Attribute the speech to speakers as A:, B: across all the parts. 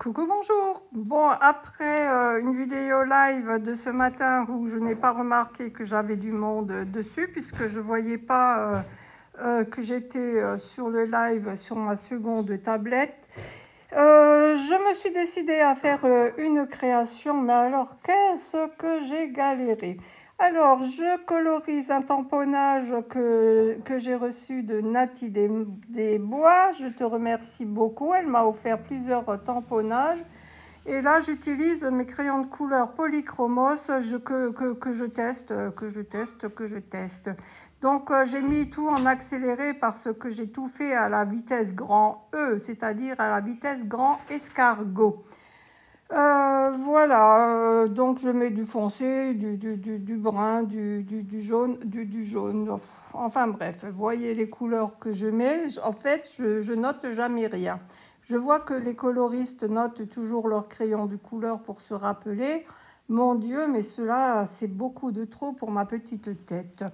A: Coucou, bonjour. Bon, après une vidéo live de ce matin où je n'ai pas remarqué que j'avais du monde dessus, puisque je voyais pas que j'étais sur le live sur ma seconde tablette, je me suis décidée à faire une création, mais alors qu'est-ce que j'ai galéré! Alors, je colorise un tamponnage que j'ai reçu de Nati des Bois. Je te remercie beaucoup. Elle m'a offert plusieurs tamponnages. Et là, j'utilise mes crayons de couleur polychromos que je teste. Donc, j'ai mis tout en accéléré parce que j'ai tout fait à la vitesse grand E, c'est-à-dire à la vitesse grand escargot. Voilà, donc je mets du foncé, du brun, du jaune, du jaune. Enfin bref, voyez les couleurs que je mets. En fait, je note jamais rien. Je vois que les coloristes notent toujours leur crayon de couleur pour se rappeler. Mon Dieu, mais cela, c'est beaucoup de trop pour ma petite tête.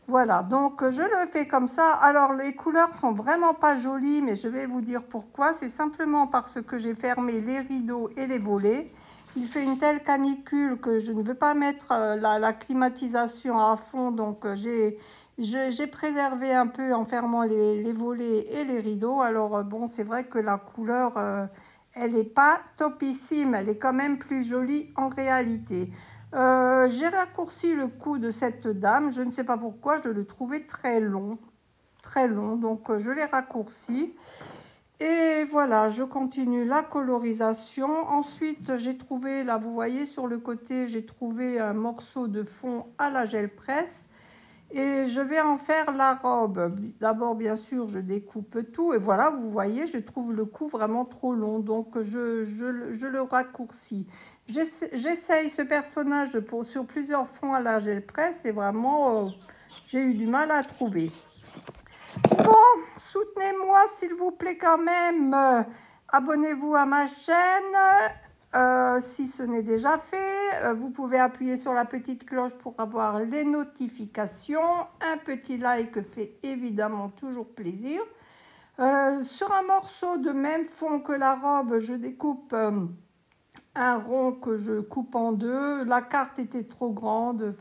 A: Voilà, donc je le fais comme ça. Alors les couleurs sont vraiment pas jolies, mais je vais vous dire pourquoi. C'est simplement parce que j'ai fermé les rideaux et les volets. Il fait une telle canicule que je ne veux pas mettre la climatisation à fond, donc j'ai préservé un peu en fermant les volets et les rideaux. Alors bon, c'est vrai que la couleur, elle n'est pas topissime, elle est quand même plus jolie en réalité. J'ai raccourci le cou de cette dame, je ne sais pas pourquoi, je le trouvais très long, donc je l'ai raccourci. Et voilà, je continue la colorisation. Ensuite, j'ai trouvé, là vous voyez sur le côté, j'ai trouvé un morceau de fond à la gel presse. Et je vais en faire la robe. D'abord, bien sûr, je découpe tout. Et voilà, vous voyez, je trouve le cou vraiment trop long. Donc, je le raccourcis. J'essaye ce personnage sur plusieurs fonds à la gel presse. Et vraiment, j'ai eu du mal à trouver. Bon, soutenez-moi s'il vous plaît quand même. Abonnez-vous à ma chaîne si ce n'est déjà fait. Vous pouvez appuyer sur la petite cloche pour avoir les notifications. Un petit like fait évidemment toujours plaisir. Sur un morceau de même fond que la robe, je découpe un rond que je coupe en deux. La carte était trop grande. De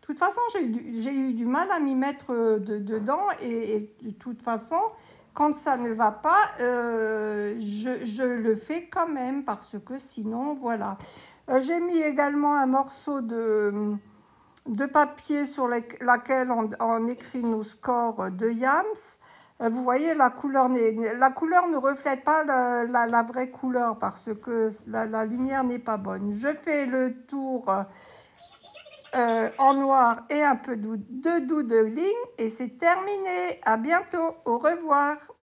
A: toute façon, j'ai eu du mal à m'y mettre dedans et de toute façon, quand ça ne va pas, je le fais quand même parce que sinon, voilà. J'ai mis également un morceau de papier sur laquelle on écrit nos scores de Yams. Vous voyez, la couleur ne reflète pas la vraie couleur parce que la lumière n'est pas bonne. Je fais le tour en noir et un peu de doodling et c'est terminé. À bientôt. Au revoir.